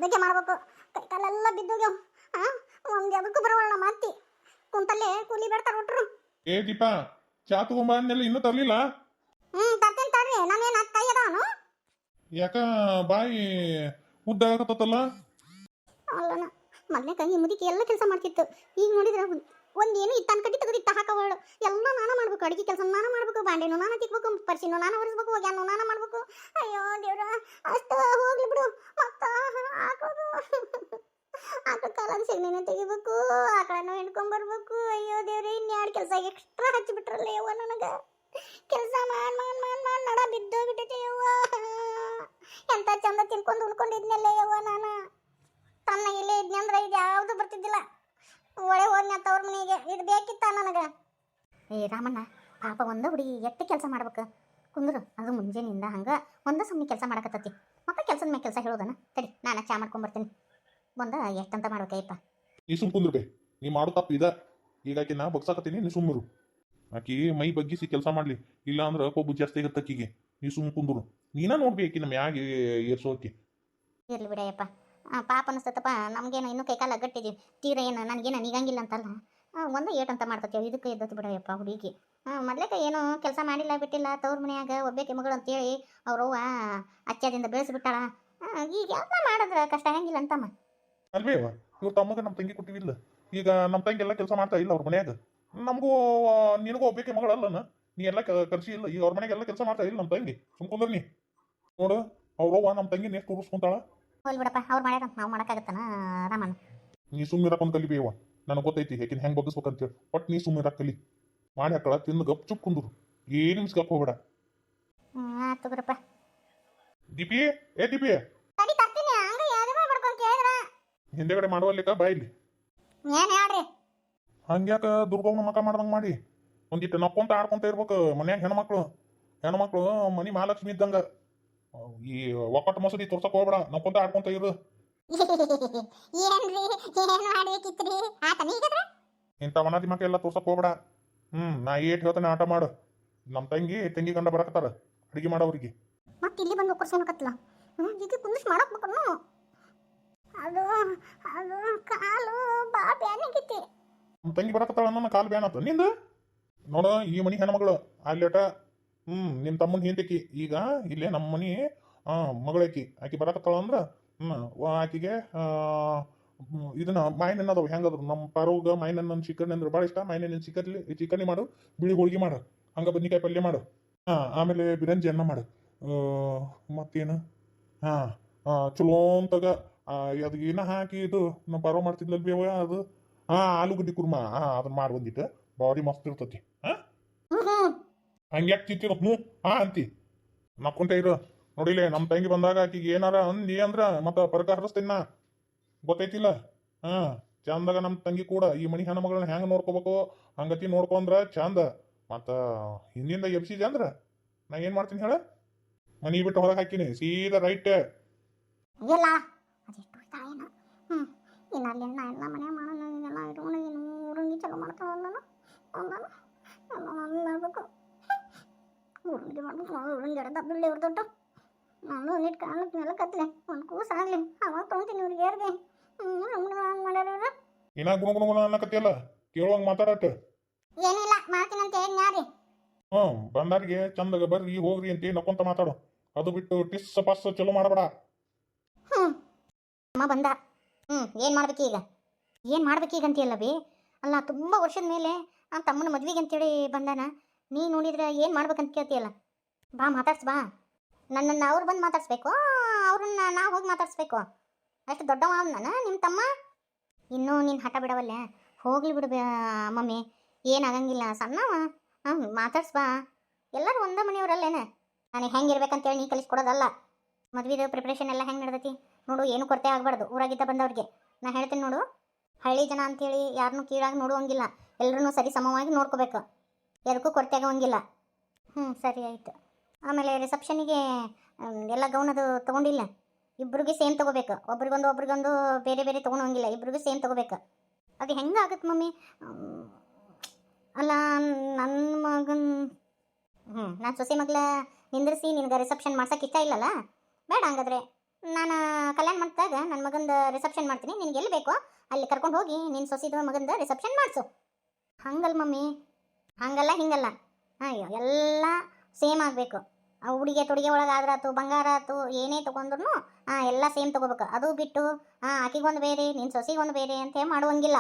ಒಬ್ಬಕ್ಕೆ ಮಾಡ್ಬೇಕು. ಕೈ ಕಾಲೆಲ್ಲ ಬಿದ್ದೋಗ್ಯಾವ. ಒಂದು ಎದಕ್ಕೂ ಬರವಲ್ಲ ನಮ್ಮ ಅತ್ತಿ. ಕುಂತಲ್ಲೇ ಕೂಲಿ ಬೇಡ್ತಾರ ಒಟ್ರು. ಏ ದೀಪಾ, ಚಾ ತಗೊಂಬಂದೆಲ್ಲ ಇನ್ನೂ ತರ್ಲಿಲ್ಲ? ತರ್ತೇನೆ ತಡ್ರಿ. ನಾನೇನು ಅದು ಕೈ ಅದಾವನು? ಯಾಕ ಬಾಯಿ ಉದ್ದ ಆಗತ್ತಲ್ಲ? ಅಲ್ಲನ ಮೊದಲೇ ಕೈ ಮುದುಕಿ ಎಲ್ಲ ಕೆಲಸ ಮಾಡ್ತಿತ್ತು. ಈಗ ನೋಡಿದ್ರೆ ಒಂದೇನು ಇತ್ತಾನ ಕಟ್ಟಿ ತೆಗೆದಿಟ್ಟ ಹಾಕವಳು. ಎಲ್ಲ ನಾನ ಮಾಡ್ಬೇಕು. ಅಡಿಗೆ ಕೆಲಸ ನಾನ ಮಾಡ್ಬೇಕು, ಬಾಂಡೆನು ನಾನ ತಿಕ್ಬೇಕು, ಪರ್ಸಿನೂ ನಾನ ಒರೆಸ್ಬೇಕು, ಒಗ್ಯಾನು ನಾನ ಮಾಡ್ಬೇಕು. ಅಯ್ಯೋ ದೇವ್ರ, ಅಷ್ಟ ಹೋಗ್ಲಿ ಬಿಡು. ಮತ್ತ ಹಾಕೋದು ಆಕಳ ಕಾಲಾಗ ಸೆಗಣಿನ ತೆಗಿಬೇಕು, ಆಕಳನ್ನು ಹಿಡ್ಕೊಂಡ್ಬರ್ಬೇಕು. ಅಯ್ಯೋ ದೇವ್ರೆ, ಇನ್ಯಾರು ಕೆಲಸ ಎಕ್ಸ್ಟ್ರಾ ಹಚ್ಚಿಬಿಟ್ರಲ್ಲ ಯವ್ವ ನನಗೆ. ಕೆಲಸ ಮಾಡಿ ಮಾಡಿ ಮಾಡಿ ಮಾಡಿ ನಡ ಬಿದ್ದೋಗ್ಬಿಟ್ಟೈತೆ ಯವ್ವ. ಎಂತ ಚಂದ ತಿನ್ಕೊಂಡು ಉಳ್ಕೊಂಡಿದ್ನಲ್ಲ ಯವ್ವ ನಾನು. ತನ್ನ ಇಲ್ಲೇ ಇದ್ನಿ ಅಂದ್ರೆ ಇದು ಯಾವುದು ಬರ್ತಿದ್ದಿಲ್ಲ. ಒಳ್ಳೆ ಹೋದ್ನ ತವ್ರ ಮನೆಗೆ. ಇದು ಬೇಕಿತ್ತ ನನಗೆ. ಏ ರಾಮಣ್ಣ, ಪಾಪ ಒಂದ ಹುಡುಗಿ ಎಷ್ಟು ಕೆಲಸ ಮಾಡ್ಬೇಕು. ಕುಂದ್ರು, ಅದು ಮುಂಜಾನೆಯಿಂದ ಹಂಗೆ ಒಂದ ಸುಮ್ಮನೆ ಕೆಲಸ ಮಾಡಕತ್ತತಿ. ಮತ್ತೆ ಕೆಲಸದ ಮೇಲೆ ಕೆಲಸ ಹೇಳೋದನ. ತಡಿ, ನಾನು ಚಾ ಮಾಡ್ಕೊಂಬರ್ತೀನಿ. ಬಂದ ಎಷ್ಟಂತ ಮಾಡ್ಬೇಕಯ್ಯಪ್ಪ. ನೀ ಸುಮ್ ಕುಂದ್ರಬೇ. ನೀ ಮಾಡು ತಪ್ಪು ಇದ. ಈಗ ಆಕಿ ನಾ ಬಗ್ಸಾಕತ್ತೀನಿ, ನೀ ಸುಮ್ಮರು. ಆಕಿ ಮೈ ಬಗ್ಗಿಸಿ ಕೆಲಸ ಮಾಡ್ಲಿ, ಇಲ್ಲ ಅಂದ್ರೆ ಕೊಬ್ಬು ಜಾಸ್ತಿ ಆಗತ್ತ ಆಕಿಗೆ. ನೀ ಸುಮ್ ಕುಂದ್ರು. ನೀನ ನೋಡ್ಬೇಕು ನಮ್ಮ ಮ್ಯಾಗ ಏರ್ಸೋಕಿ. ಇರ್ಲಿ ಬಿಡಯ್ಯಪ್ಪ. ಪಾಪ ಅನಿಸ್ತತಪ್ಪ ನಮಗೇನು ಇನ್ನೂ ಕೈಕಾಲ ಗಟ್ಟಿದೀವಿ. ತೀರ ಏನು ನನಗೇನು ನೀಗಂಗಿಲ್ಲ ಅಂತಲ್ಲ. ಒಂದು ಏಟಂತ ಮಾಡ್ಕೊತೀವಿ. ಇದಕ್ಕೆ ಎದ್ದತ್ತು ಬಿಡಯ್ಯಪ್ಪ ಹುಡುಗಿ. ಮೊದ್ಲೇಕ ಏನು ಕೆಲಸ ಮಾಡಿಲ್ಲ ಬಿಟ್ಟಿಲ್ಲ. ತವ್ರ ಮನ್ಯಾಗ ಒಬ್ಬೇಕೆ ಮಗಳು ಅಂತೇಳಿ ಅವ್ರವ್ವ ಅಚ್ಚಾದಿಂದ ಬೆಳೆಸ್ಬಿಟ್ಟಾಳ. ಈಗ ಎಲ್ಲ ಮಾಡಿದ್ರೆ ಕಷ್ಟ ಆಗಂಗಿಲ್ಲ ಅಂತಮ್ಮ. ಅಲ್ವೇವ, ಇವ್ರ ತಮ್ಮಗ ನಮ್ಮ ತಂಗಿ ಕೊಟ್ಟಿವಿಲ್ಲ. ಈಗ ನಮ್ಮ ತಂಗಿ ಎಲ್ಲ ಕೆಲಸ ಮಾಡ್ತಾ ಇಲ್ಲ ಅವ್ರ ಮನ್ಯಾಗ. ನಮಗೂ ನಿನಗೂ ಒಬ್ಬೇಕೆ ಮಗಳಲ್ಲನ. ನೀ ಎಲ್ಲ ಕರ್ಸಿ ಇಲ್ಲ. ಈಗ ಅವ್ರ ಮನೆಗೆಲ್ಲ ಕೆಲಸ ಮಾಡ್ತಾ ಇಲ್ಲ ನಮ್ಮ ತಂಗಿ. ಸುಮ್ಕೊಂಡ್ರ ನೀ ನೋಡು, ಅವ್ರವ್ವ ನಮ್ಮ ತಂಗಿ ಎಷ್ಟು ಉರ್ಸ್ಕೊಂತಾಳ. ಹೋಲ್ ಬಿಡಪ್ಪ, ಅವ್ರು ಮಾಡ್ಯಾರ ನಾವು ಮಾಡೋಕ್ಕಾಗತ್ತನ ರಾಮಣ್ಣ. ನೀ ಸುಮ್ಮಿರಕೊಂಡ್ ಕಲಿಬೇವ. ನನಗೆ ಗೊತ್ತೈತಿ ಯಾಕಿನ ಹೆಂಗೆ ಬಗ್ಗಿಸ್ಬೇಕಂತೇಳಿ. ಒಟ್ಟು ನೀ ಸುಮ್ಮಿರಕ್ಕೆ ಕಲಿ. ಮಾಡಿ ಹಾಕಳ ತಿಂದು ಗಪ್ ಚುಪ್ ಕುಂದ್ರು. ಏನು ಮಿಸ್ಕಪ್ ಹೋಗ್ಬೇಡ. ಆಯ್ತು ಬಿಡಪ್ಪ. ದೀಪಿ, ಏ ದೀಪಿ, ಹಿಂದೆಗಡೆ ಮಾಡುವಲ್ಲಿಕ ಬಾಯಿಲಿ. ಏನು ಹೇಳ್ರಿ? ಹಂಗ್ಯಾಕ ದುರ್ಗವ್ನ ಮಕ ಮಾಡ್ದಂಗೆ ಮಾಡಿ ಒಂದಿಟ್ಟು ನಕ್ಕೊಂತ ಆಡ್ಕೊಂತ ಇರ್ಬೇಕು. ಮನ್ಯಾಗ ಹೆಣ್ಮಕ್ಳು ಮನಿ ಮಹಾಲಕ್ಷ್ಮಿ ಇದ್ದಂಗ. ಈ ಒಕ್ಕಟ್ಟು ಮಸೂದಿ ತೋರ್ಸಕ್ ಹೋಗ್ಬೇಡ. ನಕ್ಕೊಂತ ಆಡ್ಕೊಂತ ಇರು. ಇಂಥ ವನಾದಿ ಮಕ್ಕ ಎಲ್ಲ ತೋರ್ಸಕ್ ಹೋಗ್ಬೇಡ. ನಾ ಏಟ್ ಹೇಳ್ತಾನೆ ಆಟ ಮಾಡು. ನಮ್ಮ ತಂಗಿ ಗಂಡ ಬರಕತ್ತಾರ ಅಡಿಗೆ ಮಾಡೋವ್ರಿಗೆ. ಮತ್ತೆ ಇಲ್ಲಿ ಬಂದು ಒಕ್ಕರ್ಸೋನಕತ್ತಲ್ಲ. ಈಗ ಕುಂದಿಸ್ ಮಾಡಕ್ಬೇಕನ್ನು. ಅದು ಅದು ಕಾಲು ಬಾ ಬ್ಯಾನಾಗೈತಿ. ನಮ್ಮ ತಂಗಿ ಬರಕತ್ತಾಳ ನನ್ನ ಕಾಲು ಬ್ಯಾನತ್ತ ನಿಂದು. ನೋಡ, ಈ ಮನಿ ಹೆಣ್ಮಗಳು ಅಲ್ಲೇಟ. ನಿಮ್ಮ ತಮ್ಮನ ಹಿಂದಕಿ. ಈಗ ಇಲ್ಲೇ ನಮ್ಮ ಮನಿ ಮಗಳಾಕಿ. ಆಕಿ ಬರಕತ್ತಾಳ ಅಂದ್ರ ಆಕಿಗೆ ಇದನ್ನ ಮಾಯಿನ ಅದಾವ. ಹೆಂಗದ್ರು ನಮ್ಮ ಪಾರೋಗ ಮಾಯಿನ ಚಿಕನ್ ಅಂದ್ರೆ ಭಾಳ ಇಷ್ಟ. ಮಾಯಿನ ಚಿಕನ್ನಿ ಮಾಡು, ಬಿಳಿ ಹೋಳಿಗೆ ಮಾಡು, ಹಂಗ ಬದ್ನಿಕಾಯಿ ಪಲ್ಯ ಮಾಡು. ಆಮೇಲೆ ಬಿರಂಜಿ ಅನ್ನ ಮಾಡು. ಮತ್ತೇನು ಚಲೋ ಅಂತಗ ಅದು ಏನ ಹಾಕಿ ಇದು ನಮ್ಮ ಪಾರೋ ಮಾಡ್ತಿದ್ಲಲ್ ಬೇವ ಅದು. ಆಲೂಗಡ್ಡಿ ಕುರ್ಮಾ ಅದನ್ನ ಮಾಡಿ ಬಂದಿಟ್ಟು ಬಾರಿ ಮಸ್ತ್ ಇರ್ತತಿ. ಹಂಗ್ಯಾಕೆ ಚಿತ್ತಿರ ಅಂತಿ ನಕ್ಕೊಂತ ಇರು. ನೋಡಿಲೆ, ನಮ್ಮ ತಂಗಿ ಬಂದಾಗ ಆಕಿಗೆ ಏನಾರ ಅಂದಿ ಅಂದ್ರ ಮತ್ತ ಪರಕ ಹರಿಸ್ತೀನ, ಗೊತ್ತೈತಿಲ್ಲ. ಚಂದಾಗ ನಮ್ಮ ತಂಗಿ ಕೂಡ ಈ ಮನಿ ಹೆಣ್ಣು ಮಗಳನ್ನ ಹೆಂಗ ನೋಡ್ಕೋಬೇಕು ಹಂಗತಿ ನೋಡ್ಕೊಂಡ್ರ ಚಂದ. ಮತ್ತ ಹಿಂದಿಂದ ಎಬ್ಸಿದೆ ಅಂದ್ರ ನಾ ಏನ್ ಮಾಡ್ತೀನಿ ಹೇಳ, ಮನಿ ಬಿಟ್ಟು ಹೊರಗೆ ಹಾಕಿನಿ ಸೀದಾ ರೈಟ್. ಇಲ್ಲ ಅದೆಷ್ಟು ತಾಯಿನ. ಇನ್ನು ಅಲ್ಲಿ ಎಲ್ಲ ಮನೆ ಮಾಡೋಣ ಇರೋಣ. ಏನು ಊರಂಗಿ ಚಲೋ ಮಾಡ್ತಾವಲ್ಲ ಮಾಡ್ಬೇಕು. ಊರಂಗಿ ಮಾಡ್ಬೇಕು. ಊರಂಗಿ ಎಡ ದಬ್ಬಿಳ್ಳಿ ಇವ್ರ ದೊಡ್ಡ. ನಾನು ಒಂದಿಟ್ಟು ಕಾಣಕ್ನೆಲ್ಲ ಕತ್ಲೆ ಒಂದು ಕೂಸ ಆಗಲಿ ಅವಾಗ ತೊಗೊಂತೀನಿ ಇವ್ರಿಗೆ ಏರ್ಗೆ. ಹಂಗೆ ಮಾಡ್ಯಾರ ಇವ್ರು. ಏನ ಗುಣಗುಣ ಅನ್ನಕತ್ತಿಯಲ್ಲ, ಕೇಳುವಂಗೆ ಮಾತಾಡತ್ತೆ. ಏನಿಲ್ಲ, ಮಾಡ್ತೀನಂತ ಹೇಳಿ ಯಾರಿ. ಬಂದಾರಿಗೆ ಚಂದಾಗ ಬರ್ರಿ ಹೋಗ್ರಿ ಅಂತ ನಕ್ಕೊಂತ ಮಾತಾಡು. ಅದು ಬಿಟ್ಟು ಟಿಸ್ ಪಸ್ ಚಲೋ ಮಾಡಬೇಡ. ಅಮ್ಮ ಬಂದ. ಏನು ಮಾಡ್ಬೇಕೀಗ? ಏನು ಮಾಡ್ಬೇಕೀಗ ಅಂತೀಯಲ್ಲ ಬಿ. ಅಲ್ಲ, ತುಂಬ ವರ್ಷದ ಮೇಲೆ ಆ ತಮ್ಮನ ಮದ್ವೆಗೆ ಅಂತೇಳಿ ಬಂದಾನ. ನೀ ನೋಡಿದ್ರೆ ಏನು ಮಾಡ್ಬೇಕಂತ ಕೇಳ್ತೀಯಲ್ಲ. ಬಾ ಮಾತಾಡ್ಸ್ ಬಾ. ನನ್ನನ್ನು ಅವ್ರು ಬಂದು ಮಾತಾಡ್ಸ್ಬೇಕು, ಅವ್ರನ್ನ ನಾವು ಹೋಗಿ ಮಾತಾಡ್ಸ್ಬೇಕು. ಅಷ್ಟು ದೊಡ್ಡವ ನಾನು ನಿಮ್ಮ ತಮ್ಮ. ಇನ್ನೂ ನೀನು ಹಠ ಬಿಡವಲ್ಲೇ. ಹೋಗ್ಲಿ ಬಿಡು ಮಮ್ಮಿ, ಏನಾಗಂಗಿಲ್ಲ, ಸಣ್ಣವ. ಮಾತಾಡ್ಸ್ ಬಾ. ಎಲ್ಲರೂ ಒಂದೇ ಮನೆಯವರಲ್ಲೇನೆ. ನನಗೆ ಹೆಂಗಿರ್ಬೇಕಂತೇಳಿ ನೀ ಕಲಿಸ್ಕೊಡೋದಲ್ಲ. ಮದ್ವೆದು ಪ್ರಿಪ್ರೇಷನ್ ಎಲ್ಲ ಹೆಂಗೆ ನಡೆದೈತಿ ನೋಡು. ಏನು ಕೊರತೆ ಆಗಬಾರ್ದು ಊರಾಗಿದ್ದ ಬಂದವ್ರಿಗೆ. ನಾ ಹೇಳ್ತೀನಿ ನೋಡು, ಹಳ್ಳಿ ಜನ ಅಂತೇಳಿ ಯಾರನ್ನೂ ಕೀಳಾಗಿ ನೋಡುವಂಗಿಲ್ಲ. ಎಲ್ಲರೂ ಸರಿ ಸಮವಾಗಿ ನೋಡ್ಕೋಬೇಕು. ಎದಕ್ಕೂ ಕೊರತೆ ಆಗೋಂಗಿಲ್ಲ. ಸರಿ ಆಯಿತು. ಆಮೇಲೆ ರಿಸೆಪ್ಷನಿಗೆ ಎಲ್ಲ ಗೌನದು ತೊಗೊಂಡಿಲ್ಲ. ಇಬ್ರಿಗೆ ಸೇಮ್ ತೊಗೋಬೇಕು. ಒಬ್ರಿಗೊಂದು ಬೇರೆ ಬೇರೆ ತೊಗೊಳೋಂಗಿಲ್ಲ. ಇಬ್ರಿಗೂ ಸೇಮ್ ತೊಗೋಬೇಕು. ಅದು ಹೆಂಗೆ ಆಗುತ್ತೆ ಮಮ್ಮಿ? ಅಲ್ಲ, ನನ್ನ ಮಗನ ನಾನು ಸೊಸೆ ಮಗ್ಳ ನಿಂದ್ರಿಸಿ ನಿನಗೆ ರಿಸೆಪ್ಷನ್ ಮಾಡ್ಸೋಕೆ ಇಷ್ಟ ಇಲ್ಲಲ್ಲ. ಬೇಡ ಹಂಗಾದ್ರೆ ನಾನು ಕಲ್ಯಾಣ ಮಂಟಪದಾಗ ನನ್ನ ಮಗಂದು ರಿಸೆಪ್ಷನ್ ಮಾಡ್ತೀನಿ. ನಿನಗೆ ಎಲ್ಲಿ ಬೇಕೋ ಅಲ್ಲಿ ಕರ್ಕೊಂಡು ಹೋಗಿ ನಿನ್ನ ಸೊಸಿದು ಮಗಂದು ರಿಸೆಪ್ಷನ್ ಮಾಡಿಸು. ಹಂಗಲ್ಲ ಮಮ್ಮಿ, ಹಂಗಲ್ಲ ಹಿಂಗಲ್ಲ. ಅಯ್ಯೋ ಎಲ್ಲ ಸೇಮ್ ಆಗಬೇಕು. ಉಡುಗೆ ತೊಡುಗೆ ಒಳಗೆ ಆದ್ರಾತು, ಬಂಗಾರ ಆತು, ಏನೇ ತೊಗೊಂಡ್ರು ಎಲ್ಲ ಸೇಮ್ ತೊಗೋಬೇಕು. ಅದು ಬಿಟ್ಟು ಆಕಿಗೊಂದು ಬೇರೆ ನಿನ್ನ ಸೊಸಿಗೊಂದು ಬೇರೆ ಅಂತ ಮಾಡುವಂಗಿಲ್ಲ.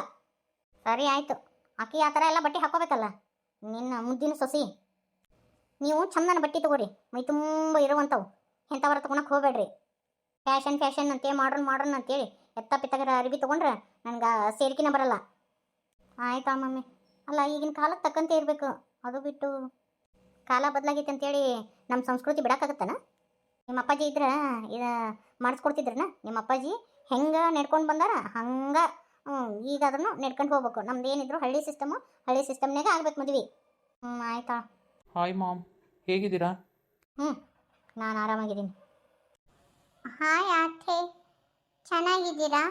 ಸರಿ ಆಯಿತು. ಆಕಿ ಆ ಥರ ಎಲ್ಲ ಬಟ್ಟೆ ಹಾಕೋಬೇಕಲ್ಲ ನಿನ್ನ ಮುದ್ದಿನ ಸೊಸಿ. ನೀವು ಚಂದನ ಬಟ್ಟೆ ತೊಗೋರಿ, ಮೈ ತುಂಬ ಇರುವಂಥವು. ಎಂಥವ್ರ ತೊಗೊಳಕ್ಕೆ ಹೋಗ್ಬೇಡ್ರಿ. ಫ್ಯಾಷನ್ ಫ್ಯಾಷನ್ ಅಂತೇಳಿ ಮಾಡ್ರನ್ ಅಂತೇಳಿ ಎತ್ತ ಪಿತ್ತಗರ ಅರಿವಿ ತೊಗೊಂಡ್ರೆ ನನಗೆ ಸೇರಿಕೆನೇ ಬರಲ್ಲ. ಆಯ್ತಾ ಮಮ್ಮಿ? ಅಲ್ಲ, ಈಗಿನ ಕಾಲಕ್ಕೆ ತಕ್ಕಂತೆ ಇರಬೇಕು. ಅದು ಬಿಟ್ಟು ಕಾಲ ಬದಲಾಗೈತೆ ಅಂತೇಳಿ ನಮ್ಮ ಸಂಸ್ಕೃತಿ ಬಿಡೋಕ್ಕಾಗತ್ತನ? ನಿಮ್ಮ ಅಪ್ಪಾಜಿ ಇದ್ರೆ ಇದು ಮಾಡಿಸ್ಕೊಡ್ತಿದ್ರನ? ನಿಮ್ಮ ಅಪ್ಪಾಜಿ ಹೆಂಗೆ ನಡ್ಕೊಂಡು ಬಂದಾರ ಹಂಗೆ ಈಗ ಅದನ್ನು ನಡ್ಕೊಂಡು ಹೋಗ್ಬೇಕು. ನಮ್ದು ಏನಿದ್ರು ಹಳ್ಳಿ ಸಿಸ್ಟಮ್ನಾಗೆ ಆಗ್ಬೇಕು ಮದ್ವೆ. ಆಯ್ತಾ? ಹಾಯ್ ಮಾಮ್, ಹೇಗಿದ್ದೀರಾ? ನಾನು ಆರಾಮಾಗಿದ್ದೀನಿ. ಹಾಯ್ ಅತ್ತೆ, ಚೆನ್ನಾಗಿದ್ದೀರಾ?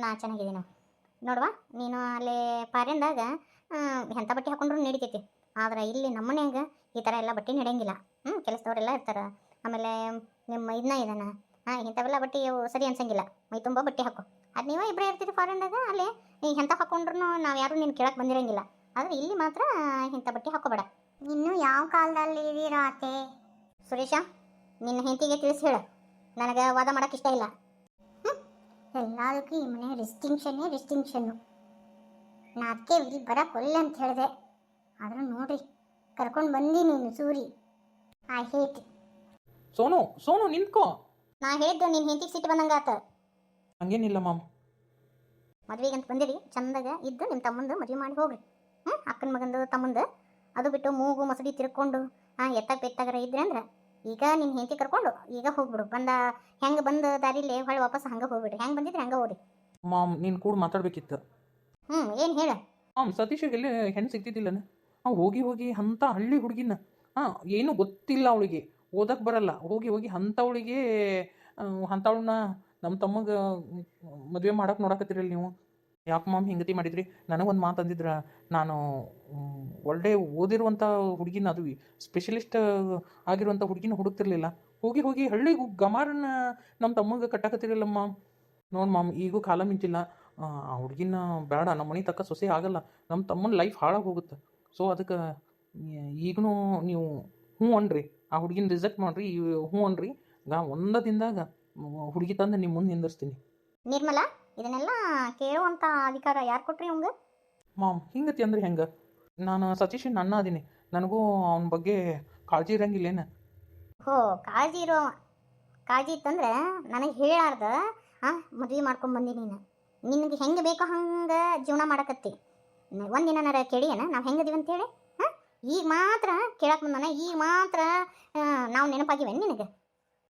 ನಾ ಚೆನ್ನಾಗಿದ್ದೀನಿ. ನೋಡುವ, ನೀನು ಅಲ್ಲಿ ಪಾರ್ಯಂದಾಗ ಎಂಥ ಬಟ್ಟೆ ಹಾಕೊಂಡ್ರು ನಡಿತೈತಿ. ಆದ್ರೆ ಇಲ್ಲಿ ನಮ್ಮ ಮನ್ಯಾಗ ಈ ಥರ ಎಲ್ಲ ಬಟ್ಟೆ ನಡೆಯಂಗಿಲ್ಲ. ಕೆಲಸದವರೆಲ್ಲ ಇರ್ತಾರೆ. ಆಮೇಲೆ ನಿಮ್ಮ ಇದನ್ನ ಇದಾನ ಇಂಥವೆಲ್ಲ ಬಟ್ಟೆ ಸರಿ ಅನ್ಸಂಗಿಲ್ಲ. ಮೈ ತುಂಬ ಬಟ್ಟೆ ಹಾಕು. ಅದು ನೀವು ಇಬ್ಬರೇ ಇರ್ತೀರಿ ಫಾರಿನ್ದಾಗ. ಅಲ್ಲಿ ಎಂಥ ಹಾಕೊಂಡ್ರು ನಾವು ಯಾರೂ ನಿನ್ನ ಕೇಳಕ್ಕೆ ಬಂದಿರಂಗಿಲ್ಲ. ಆದರೆ ಇಲ್ಲಿ ಮಾತ್ರ ಇಂಥ ಬಟ್ಟೆ ಹಾಕೋಬೇಡ. ಇನ್ನು ಯಾವ ಕಾಲದಲ್ಲಿ ಇದ್ದೀರಾ ಅತ್ತೆ? ಸುರೇಶ, ನಿನ್ನ ಹೆಂಡತಿಗೆ ತಿಳಿಸಿ ಹೇಳು, ನನಗೆ ವಾದ ಮಾಡೋಕ್ಕೆ ಇಷ್ಟ ಇಲ್ಲ. ಎಲ್ಲದಕ್ಕೂ ಈ ಮನೆ ರಿಸ್ಟಿಂಕ್ಷನ್ನು. ನಾ ಅದಕ್ಕೆ ಇಲ್ಲಿ ಬರೋಕ್ಕೊಲ್ಲ ಅಂತ ಹೇಳಿದೆ. ಆದರೂ ನೋಡ್ರಿ, ಕರ್ಕೊಂಡು ಬಂದಿ ನೀನು ಸೂರಿ. I hate. ಸೋನು ನಿಂತ್ಕೋ. ನಾ ಹೇಳಿದ್ದು ನಿನ್ನ ಹೆಂಡತಿಗೆ ಸಿಟ್ಟು ಬಂದಂಗಾತ. ಹಂಗೇನಿಲ್ಲ ಮಾಮ್. ಮದ್ವೆಗೆ ಅಂತ ಬಂದಿರಿ, ಚಂದಾಗ ಇದ್ದು ನಿಮ್ಮ ತಮ್ಮಂದು ಮದುವೆ ಮಾಡಿ ಹೋಗ್ರಿ. ಅಕ್ಕನ ಮಗಂದು ತಮ್ಮಂದು. ಅದು ಬಿಟ್ಟು ಮೂಗು ಮಸಡಿ ತಿರ್ಕೊಂಡು ಎತ್ತಾಗ ಪೆತ್ತಾಗರ ಇದ್ರಿ ಅಂದ್ರೆ ಈಗ ನಿನ್ನ ಹೆಂಡತಿ ಕರ್ಕೊಂಡು ಈಗ ಹೋಗ್ಬಿಡು. ಹೆಂಗೆ ಬಂದ ದಾರಿಲಿ ಹೊಳ್ಳಿ ವಾಪಸ್ ಹಂಗೆ ಹೋಗ್ಬಿಡ್ರಿ. ಹೆಂಗೆ ಬಂದಿದ್ರಿ ಹಂಗೆ ಹೋಗ್ರಿ. ಮಾಮ್, ನೀನು ಕೂಡ ಮಾತಾಡ್ಬೇಕಿತ್ತು. ಏನು ಹೇಳ? ಮಾಮ್, ಸತೀಶಿಗೆ ಎಲ್ಲಿ ಹೆಣ್ಣು ಸಿಗ್ತಿದ್ದಿಲ್ಲನ? ಹೋಗಿ ಅಂಥ ಹಳ್ಳಿ ಹುಡುಗಿನ, ಏನೂ ಗೊತ್ತಿಲ್ಲ ಅವಳಿಗೆ, ಓದಕ್ಕೆ ಬರಲ್ಲ. ಹೋಗಿ ಅಂಥವಳಿಗೆ ಅಂಥವಳನ್ನ ನಮ್ಮ ತಮ್ಮಗೆ ಮದುವೆ ಮಾಡಕ್ಕೆ ನೋಡಕತ್ತೀರಲ್ಲ ನೀವು. ಯಾಕೆ ಮಾಮ್ ಹಿಂಗತಿ ಮಾಡಿದ್ರಿ? ನನಗೊಂದು ಮಾತು ಅಂದಿದ್ರ, ನಾನು ಒಳ್ಳೆ ಓದಿರುವಂಥ ಹುಡುಗಿನ, ಅದು ಸ್ಪೆಷಲಿಸ್ಟ್ ಆಗಿರುವಂಥ ಹುಡುಗಿನ ಹುಡುಕ್ತಿರ್ಲಿಲ್ಲ. ಹೋಗಿ ಹಳ್ಳಿ ಗಮಾರನ್ನ ನಮ್ಮ ತಮ್ಮಗೆ ಕಟ್ಟಾಕತ್ತಿರಲ್ಲ ಮಾಮ್. ನೋಡಿ ಮಾಮ್, ಈಗೂ ಕಾಲ ಮಿಂಚಿಲ್ಲ. ಆ ಹುಡುಗಿನ ಬೇಡ, ನಮ್ಮ ಮನೆ ತಕ್ಕ ಸೊಸೆ ಆಗಲ್ಲ. ನಮ್ಮ ತಮ್ಮನ ಲೈಫ್ ಹಾಳಾಗಿ ಹೋಗುತ್ತೆ. ಸೊ ಅದಕ್ಕೆ ಈಗೂ ನೀವು ಹ್ಞೂ ಅನ್ರಿ, ಆ ಹುಡುಗಿನ ರಿಜೆಕ್ಟ್ ಮಾಡಿರಿ. ಹ್ಞೂ ಅನ್ರಿ, ಒಂದ ದಿನದಾಗ ಹುಡುಗಿ ತಂದು ನಿಮ್ಮ ಮುಂದೆ ನಿಂದಿರ್ಸ್ತೀನಿ. ನಿರ್ಮಲಾ, ಇದನ್ನೆಲ್ಲ ಕೇಳುವಂಥ ಅಧಿಕಾರ ಯಾರು ಕೊಟ್ರಿ ಅವಂಗ? ಮಾಮ್, ಹಿಂಗತಿ ಅಂದ್ರೆ ಹೆಂಗೆ? ನಾನು ಸತೀಶನ ಅಣ್ಣ ಅದೀನಿ, ನನಗೂ ಅವನ ಬಗ್ಗೆ ಕಾಳಜಿ ಇರಂಗಿಲ್ಲೇನ? ಕಾಳಜಿ ಇತ್ತಂದ್ರೆ ನನಗೆ ಹೇಳಾರ್ದ ಮದುವೆ ಮಾಡ್ಕೊಂಡು ಬಂದಿ ನೀನು. ನಿನಗೆ ಹೆಂಗೆ ಬೇಕೋ ಹಂಗೆ ಜೀವನ ಮಾಡಕತ್ತಿ. ಒಂದಿನ ಕೇಳಿಯೇನ ನಾವು ಹೆಂಗದೀವಿ ಅಂತೇಳಿ? ಈಗ ಮಾತ್ರ ಕೇಳಕ್ಕೆ ಬಂದಾನ, ಈಗ ಮಾತ್ರ ನಾವು ನೆನಪಾಗಿವೆ ನಿನಗೆ?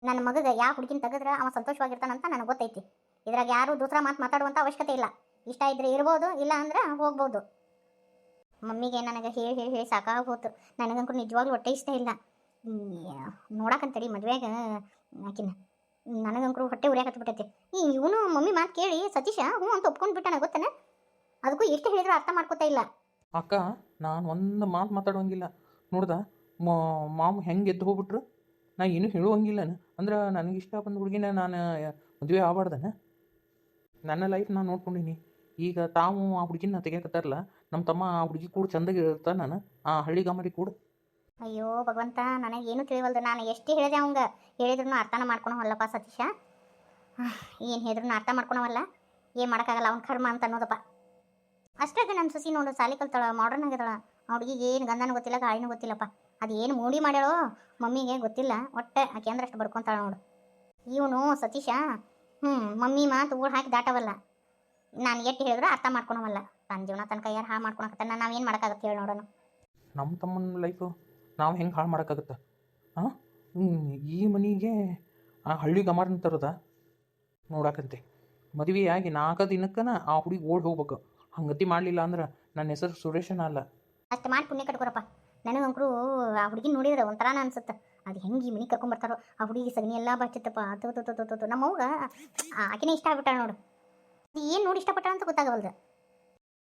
ನನ್ನ ಮಗಗೆ ಯಾವ ಹುಡುಗಿನ ತೆಗೆದ್ರೆ ಅವ ಸಂತೋಷವಾಗಿರ್ತಾನಂತ ನನಗೆ ಗೊತ್ತೈತಿ. ಇದ್ರಾಗ ಯಾರೂ ದೂಸರ ಮಾತಾಡುವಂಥ ಅವಶ್ಯಕತೆ ಇಲ್ಲ. ಇಷ್ಟ ಇದ್ರೆ ಇರ್ಬೋದು, ಇಲ್ಲ ಅಂದ್ರೆ ಹೋಗ್ಬೋದು. ಮಮ್ಮಿಗೆ ನನಗೆ ಹೇಳಿ ಸಾಕಾಗೋತು. ನನಗಂತೂ ನಿಜವಾಗ್ಲೂ ಹೊಟ್ಟೆ ಇಷ್ಟ ಇಲ್ಲ ನೋಡಕ್ಕಂತೇಳಿ ಮದುವೆಗೆ ಆಕಿನ. ನನಗಂಕರು ಹೊಟ್ಟೆ ಉರಿಯಾಕತ್ಬಿಟ್ಟೈತಿ. ಇವನು ಮಮ್ಮಿ ಮಾತು ಕೇಳಿ ಸತೀಶ ಹ್ಞೂ ಅಂತ ಒಪ್ಕೊಂಡು ಬಿಟ್ಟಾನ, ಗೊತ್ತಾನೆ? ಅದಕ್ಕೂ ಎಷ್ಟು ಹೇಳಿದ್ರು ಅರ್ಥ ಮಾಡ್ಕೋತಾ ಇಲ್ಲ. ಅಕ್ಕ, ನಾನು ಒಂದು ಮಾತು ಮಾತಾಡುವಂಗಿಲ್ಲ. ನೋಡ್ದ ಮಾಮ್ ಹೆಂಗೆ ಎದ್ದು ಹೋಗ್ಬಿಟ್ರು? ನಾ ಏನೂ ಹೇಳುವಂಗಿಲ್ಲನ. ಅಂದ್ರೆ ನನಗಿಷ್ಟ ಬಂದ ಹುಡುಗಿನ ನಾನು ಮದುವೆ ಆಗ್ಬಾರ್ದನ? ನನ್ನ ಲೈಫ್ ನಾನು ನೋಡ್ಕೊಂಡೀನಿ. ಈಗ ತಾವು ಆ ಹುಡುಗಿನ ತೆಗಿಯಕತ್ತಾರಲ್ಲ, ನಮ್ಮ ತಮ್ಮ ಆ ಹುಡುಗಿ ಕೂಡ ಚಂದಾಗಿ ಇರ್ತಾನೆ. ನಾನು ಆ ಹಳ್ಳಿ ಗಾಮರಿ ಕೂಡ. ಅಯ್ಯೋ ಭಗವಂತ, ನನಗೇನು ತಿಳಿವಲ್ದು. ನಾನು ಎಷ್ಟು ಹೇಳಿದೆ ಅವಂಗ, ಹೇಳಿದ್ರು ಅರ್ಥನ ಮಾಡ್ಕೊಳವಲ್ಲಪ್ಪ ಸತೀಶ. ಏನು ಹೇಳಿದ್ರು ಅರ್ಥ ಮಾಡ್ಕೊಳವಲ್ಲ. ಏನು ಮಾಡೋಕ್ಕಾಗಲ್ಲ, ಅವ್ನ ಕರ್ಮ ಅಂತ ಅನ್ನೋದಪ್ಪ. ಅಷ್ಟಾಗ ನನ್ನ ಸೊಸಿ ನೋಡು, ಸಾಲಿ ಕಲ್ತಾಳ, ಮಾಡ್ರನ್ ಆಗಿದಾಳ. ಹುಡುಗಿಗೆ ಏನು ಗಂಧನೂ ಗೊತ್ತಿಲ್ಲ, ಗಾಳಿನೂ ಗೊತ್ತಿಲ್ಲಪ್ಪ. ಅದು ಏನು ಮೂಡಿ ಮಾಡ್ಯಾಳೋ ಮಮ್ಮಿಗೆ ಗೊತ್ತಿಲ್ಲ. ಒಟ್ಟೆ ಆಕೆ ಅಂದ್ರೆ ಅಷ್ಟು ಬಡ್ಕೊತಾಳ ನೋಡು. ಇವನು ಸತೀಶ ಮಮ್ಮಿ ಮಾತು ಊರು ಹಾಕಿ ದಾಟವಲ್ಲ. ನಾನು ಎಷ್ಟು ಹೇಳಿದ್ರು ಅರ್ಥ ಮಾಡ್ಕೊಳವಲ್ಲ. ತನ್ನ ಜೀವನ ತನಕ ಯಾರು ಹಾಳು ಮಾಡ್ಕೊಳಕತ್ತಾನ, ನಾವೇನು ಮಾಡೋಕ್ಕಾಗತ್ತೆ ಹೇಳಿ ನೋಡೋಣ. ನಮ್ಮ ತಮ್ಮನ ಲೈಫು ನಾವು ಹೆಂಗೆ ಹಾಳು ಮಾಡೋಕ್ಕಾಗತ್ತೆ? ಈ ಮನೆಗೆ ಆ ಹಳ್ಳಿ ಗಮಾರನ ತರೋದ ನೋಡಾಕಂತೆ. ಮದುವೆಯಾಗಿ 4 ದಿನಕ್ಕನ ಆ ಹುಡುಗಿ ಓಡಿ ಹೋಗ್ಬೇಕು. ಹಂಗತಿ ಮಾಡಲಿಲ್ಲ ಅಂದ್ರೆ ನನ್ನ ಹೆಸರು ಸುರೇಶನ ಅಲ್ಲ. ಅಷ್ಟು ಮಾಡಿ ಪುಣ್ಯ ಕಟ್ಕೊರಪ್ಪ. ನನಗಂಕರು ಆ ಹುಡುಗಿ ನೋಡಿದ್ರೆ ಒಂಥರಾನ ಅನ್ಸುತ್ತೆ. ಅದು ಹೆಂಗೆ ಈ ಮನೆ ಕರ್ಕೊಂಬರ್ತಾರೋ. ಆ ಹುಡುಗಿ ಸಗಣಿ ಎಲ್ಲ ಬಚ್ಚಿತ್ತಪ್ಪ. ನಮ್ಮವ್ಗ ಆಕಿನೇ ಇಷ್ಟ ಆಗ್ಬಿಟ್ಟಾಳ ನೋಡು. ಏನು ನೋಡಿ ಇಷ್ಟಪಟ್ಟಾಳ ಅಂತ ಗೊತ್ತಾಗವಲ್ದು.